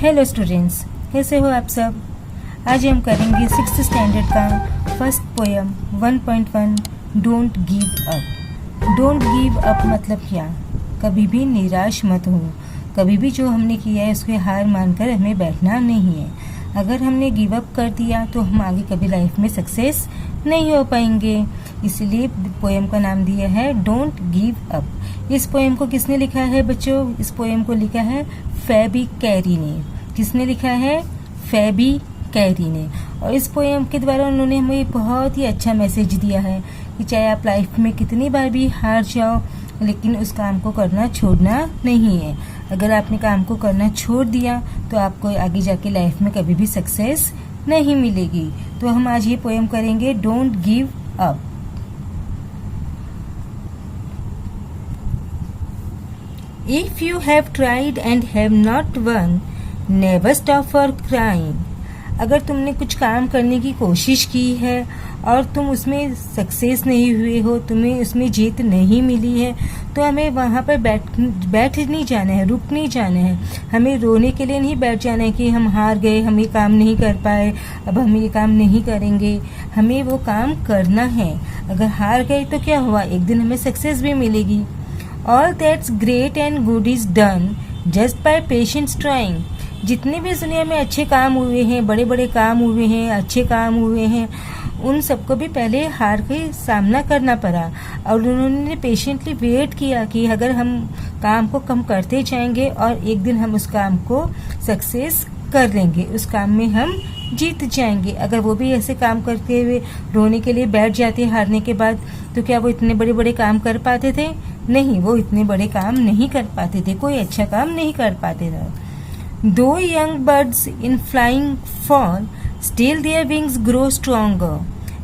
Hello students, कैसे हो आप सब। आज हम करेंगे 6th स्टैंडर्ड का first poem 1.1 don't give up. Don't give up मतलब क्या? कभी भी निराश मत हो। कभी भी जो हमने किया है उसके हार मानकर हमें बैठना नहीं है। अगर हमने गिव अप कर दिया तो हम आगे कभी लाइफ में सक्सेस नहीं हो पाएंगे। इसलिए पोएम का नाम दिया है डोंट गिव अप। इस पोएम को किसने लिखा है बच्चों? इस पोएम को लिखा है फेबी कैरी ने। किसने लिखा है? फेबी कैरी ने। और इस पोएम के द्वारा उन्होंने हमें बहुत ही अच्छा मैसेज दिया है कि चाहे आप लाइफ में कितनी बार भी हार जाओ, लेकिन उस काम को करना छोड़ना नहीं है। अगर आपने काम को करना छोड़ दिया तो आपको आगे जाके लाइफ में कभी भी सक्सेस नहीं मिलेगी। तो हम आज ये पोएम करेंगे don't give up. If you have tried and have not won, never stop for crying. अगर तुमने कुछ काम करने की कोशिश की है और तुम उसमें सक्सेस नहीं हुए हो, तुम्हें उसमें जीत नहीं मिली है, तो हमें वहाँ पर बैठ नहीं जाना है, रुक नहीं जाना है। हमें रोने के लिए नहीं बैठ जाना है कि हम हार गए, हम ये काम नहीं कर पाए, अब हम ये काम नहीं करेंगे। हमें वो काम करना है। अगर हार गए तो क्या हुआ, एक दिन हमें सक्सेस भी मिलेगी। All that's great and good is done just by patience trying. जितने भी दुनिया में अच्छे काम हुए हैं, बड़े बड़े काम हुए हैं, अच्छे काम हुए हैं, उन सबको भी पहले हार के सामना करना पड़ा और उन्होंने पेशेंटली वेट किया कि अगर हम काम को कम करते जाएंगे और एक दिन हम उस काम को सक्सेस कर लेंगे, उस काम में हम जीत जाएंगे। अगर वो भी ऐसे काम करते हुए रोने के लिए बैठ जाते हारने के बाद, तो क्या वो इतने बड़े बड़े काम कर पाते थे? नहीं, वो इतने बड़े काम नहीं कर पाते थे, कोई अच्छा काम नहीं कर पाते थे। दो young birds in flying fall still their wings grow stronger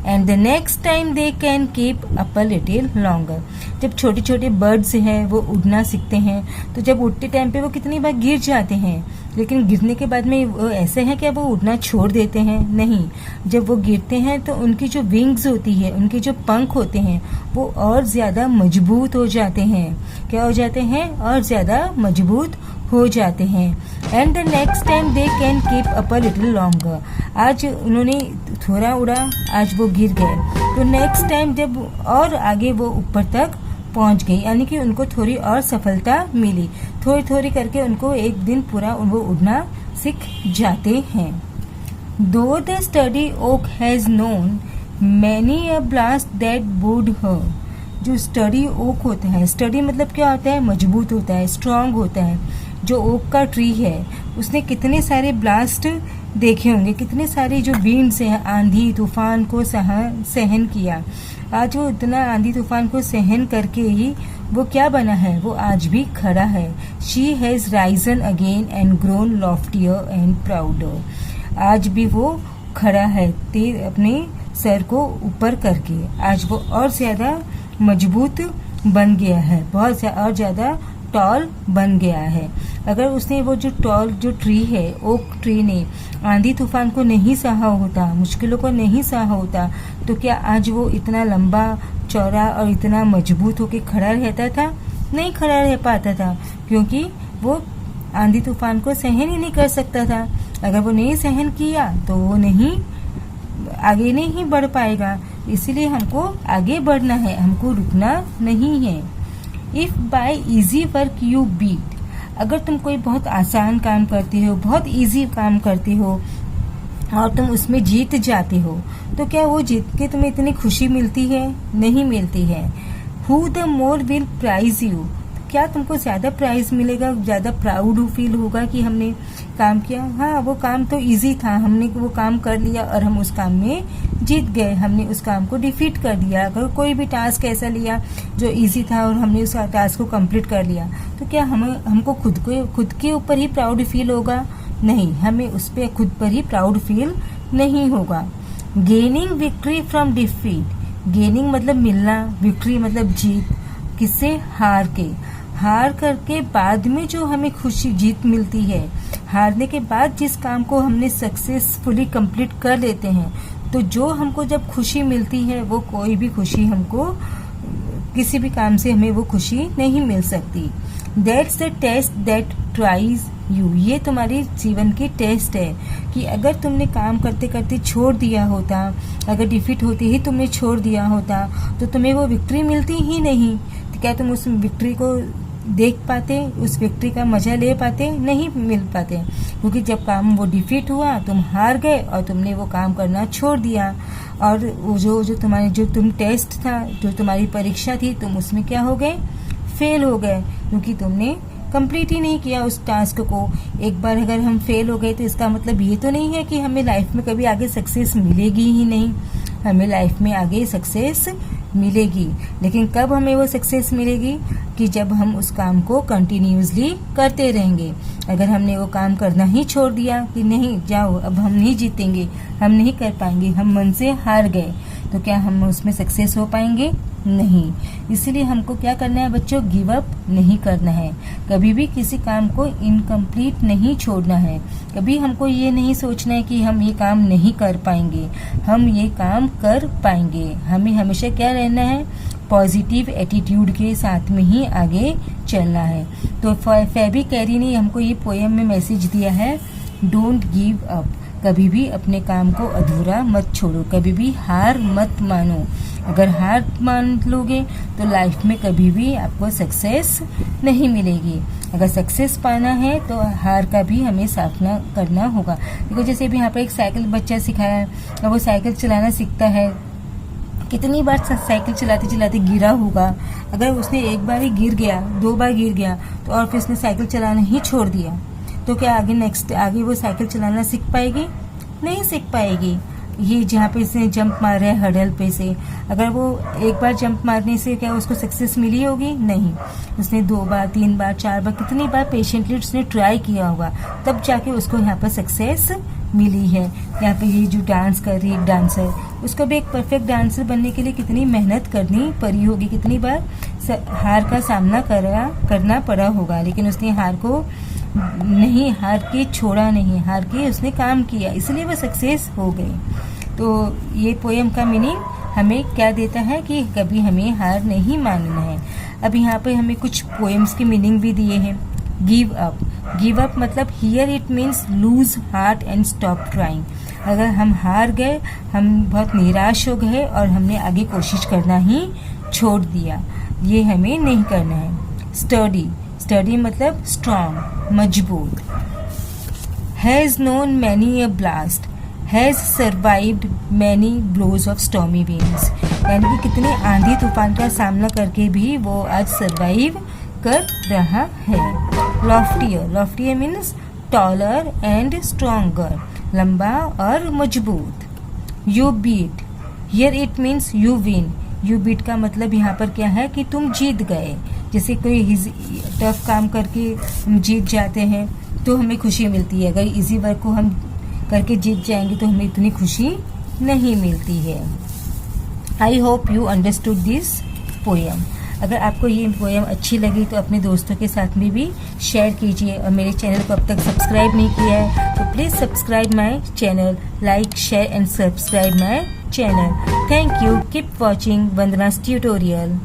and the next time they can keep up a little longer. जब छोटे छोटे बर्ड्स हैं वो उड़ना सीखते हैं, तो जब उड़ते टाइम पे वो कितनी बार गिर जाते हैं, लेकिन गिरने के बाद में वो ऐसे हैं कि वो उड़ना छोड़ देते हैं? नहीं, जब वो गिरते हैं तो उनकी जो विंग्स होती है, उनके जो पंख होते हैं, वो और ज़्यादा मजबूत हो जाते हैं। क्या हो जाते हैं? और ज़्यादा मजबूत हो जाते हैं। And the next time they can keep up a little longer. आज उन्होंने थोड़ा उड़ा, आज वो गिर गए, तो नेक्स्ट टाइम जब और आगे वो ऊपर तक पहुंच गई, यानी कि उनको थोड़ी और सफलता मिली। थोड़ी थोड़ी करके उनको एक दिन पूरा वो उड़ना सीख जाते हैं। Though the sturdy oak has known many a blast that would her. जो स्टडी ओक होता है, स्टडी मतलब क्या होता है? मजबूत होता है, स्ट्रांग होता है। जो ओक का ट्री है उसने कितने सारे ब्लास्ट देखे होंगे, कितने सारे जो विंड्स हैं, आंधी तूफान को सहन किया। आज वो इतना आंधी तूफान को सहन करके ही वो क्या बना है? वो आज भी खड़ा है। She has risen again and grown loftier and prouder. आज भी वो खड़ा है अपने सर को ऊपर करके। आज वो और ज्यादा मजबूत बन गया है, बहुत और ज्यादा टॉल बन गया है। अगर उसने वो जो ट्री है, ओक ट्री ने आंधी तूफान को नहीं सहा होता, मुश्किलों को नहीं सहा होता, तो क्या आज वो इतना लंबा चौड़ा और इतना मजबूत होके खड़ा रहता था? नहीं खड़ा रह पाता था, क्योंकि वो आंधी तूफान को सहन ही नहीं कर सकता था। अगर वो नहीं सहन किया तो वो आगे नहीं बढ़ पाएगा। इसीलिए हमको आगे बढ़ना है, हमको रुकना नहीं है। If by easy work you beat. अगर तुम कोई बहुत आसान काम करते हो, बहुत इजी काम करते हो और तुम उसमें जीत जाते हो, तो क्या वो जीत के तुम्हें इतनी खुशी मिलती है? नहीं मिलती है। Who the more will prize you. क्या तुमको ज्यादा प्राइज मिलेगा, ज्यादा प्राउड फील होगा कि हमने काम किया? हाँ, वो काम तो इजी था, हमने वो काम कर लिया और हम उस काम में जीत गए, हमने उस काम को डिफीट कर दिया। अगर कोई भी टास्क ऐसा लिया जो इजी था और हमने उस टास्क को कंप्लीट कर लिया, तो क्या हमको खुद के ऊपर ही प्राउड फील होगा? नहीं, हमें उस पर खुद पर ही प्राउड फील नहीं होगा। Gaining victory from defeat. Gaining मतलब मिलना, विक्ट्री मतलब जीत। किससे? हार के। हार करके बाद में जो हमें खुशी जीत मिलती है, हारने के बाद जिस काम को हमने सक्सेसफुली कंप्लीट कर लेते हैं, तो जो हमको जब खुशी मिलती है, वो कोई भी खुशी हमको, किसी भी काम से हमें वो खुशी नहीं मिल सकती। That's the test that tries you. ये तुम्हारी जीवन की टेस्ट है कि अगर तुमने काम करते करते छोड़ दिया होता, अगर डिफीट होते ही तुमने छोड़ दिया होता तो तुम्हें वो विक्ट्री मिलती ही नहीं। तो क्या तुम उस विक्ट्री को देख पाते, उस विक्ट्री का मजा ले पाते? नहीं मिल पाते, क्योंकि जब काम वो डिफीट हुआ, तुम हार गए और तुमने वो काम करना छोड़ दिया। और वो जो तुम टेस्ट था, जो तुम्हारी परीक्षा थी, तुम उसमें क्या हो गए? फेल हो गए, क्योंकि तुमने कंप्लीट ही नहीं किया उस टास्क को। एक बार अगर हम फेल हो गए तो इसका मतलब ये तो नहीं है कि हमें लाइफ में कभी आगे सक्सेस मिलेगी ही नहीं। हमें लाइफ में आगे सक्सेस मिलेगी, लेकिन कब हमें वो सक्सेस मिलेगी? कि जब हम उस काम को कंटिन्यूसली करते रहेंगे। अगर हमने वो काम करना ही छोड़ दिया कि नहीं जाओ अब हम नहीं जीतेंगे, हम नहीं कर पाएंगे, हम मन से हार गए, तो क्या हम उसमें सक्सेस हो पाएंगे? नहीं। इसीलिए हमको क्या करना है बच्चों? गिव अप नहीं करना है। कभी भी किसी काम को इनकम्प्लीट नहीं छोड़ना है। कभी हमको ये नहीं सोचना है कि हम ये काम नहीं कर पाएंगे, हम ये काम कर पाएंगे। हमें हमेशा क्या रहना है? पॉजिटिव एटीट्यूड के साथ में ही आगे चलना है। तो फेबी कैरी ने हमको ये पोएम में मैसेज दिया है, डोंट गिव अप। कभी भी अपने काम को अधूरा मत छोड़ो, कभी भी हार मत मानो। अगर हार मान लोगे तो लाइफ में कभी भी आपको सक्सेस नहीं मिलेगी। अगर सक्सेस पाना है तो हार का भी हमें सामना करना होगा। देखो जैसे भी यहाँ पर एक साइकिल बच्चा सिखाया है, और वो साइकिल चलाना सीखता है, कितनी बार साइकिल चलाते चलाते गिरा होगा। अगर उसने एक बार ही गिर गया, 2 बार गिर गया, तो और फिर उसने साइकिल चलाना ही छोड़ दिया, तो क्या आगे वो साइकिल चलाना सीख पाएगी? नहीं सीख पाएगी। ये जहाँ पे इसने जंप मारा है हडल पे से, अगर वो एक बार जंप मारने से क्या उसको सक्सेस मिली होगी? नहीं। उसने 2 बार 3 बार 4 बार कितनी बार पेशेंटली उसने ट्राई किया होगा, तब जाके उसको यहाँ पर सक्सेस मिली है। यहाँ पे ये जो डांस कर रही है डांसर, उसको भी एक परफेक्ट डांसर बनने के लिए कितनी मेहनत करनी पड़ी होगी, कितनी बार हार का सामना करना पड़ा होगा, लेकिन उसने हार के छोड़ा नहीं, हार के उसने काम किया, इसलिए वो सक्सेस हो गई। तो ये पोएम का मीनिंग हमें क्या देता है कि कभी हमें हार नहीं मानना है। अब यहाँ पे हमें कुछ पोएम्स के मीनिंग भी दिए हैं। गिव अप, गिव अप मतलब here it means loose heart and stop trying. अगर हम हार गए, हम बहुत निराश हो गए और हमने आगे कोशिश करना ही छोड़ दिया, ये हमें नहीं करना है। स्टडी, स्टडी मतलब स्ट्रांग, मजबूत। Has known many a blast, has survived many blows of stormy winds. यानी कि कितने आंधी तूफान का सामना करके भी वो आज सर्वाइव कर रहा है। Loftier, loftier means taller and stronger, लंबा और मजबूत। You beat, here it means you win. You beat का मतलब यहाँ पर क्या है कि तुम जीत गए। जैसे कोई टफ काम करके हम जीत जाते हैं तो हमें खुशी मिलती है, अगर इजी वर्क को हम करके जीत जाएंगे तो हमें इतनी खुशी नहीं मिलती है। I hope you understood this poem. अगर आपको ये पोएम अच्छी लगी तो अपने दोस्तों के साथ में भी शेयर कीजिए, और मेरे चैनल को अब तक सब्सक्राइब नहीं किया है तो please subscribe my channel, like share and subscribe my channel. Thank you, keep watching Vandana's tutorial.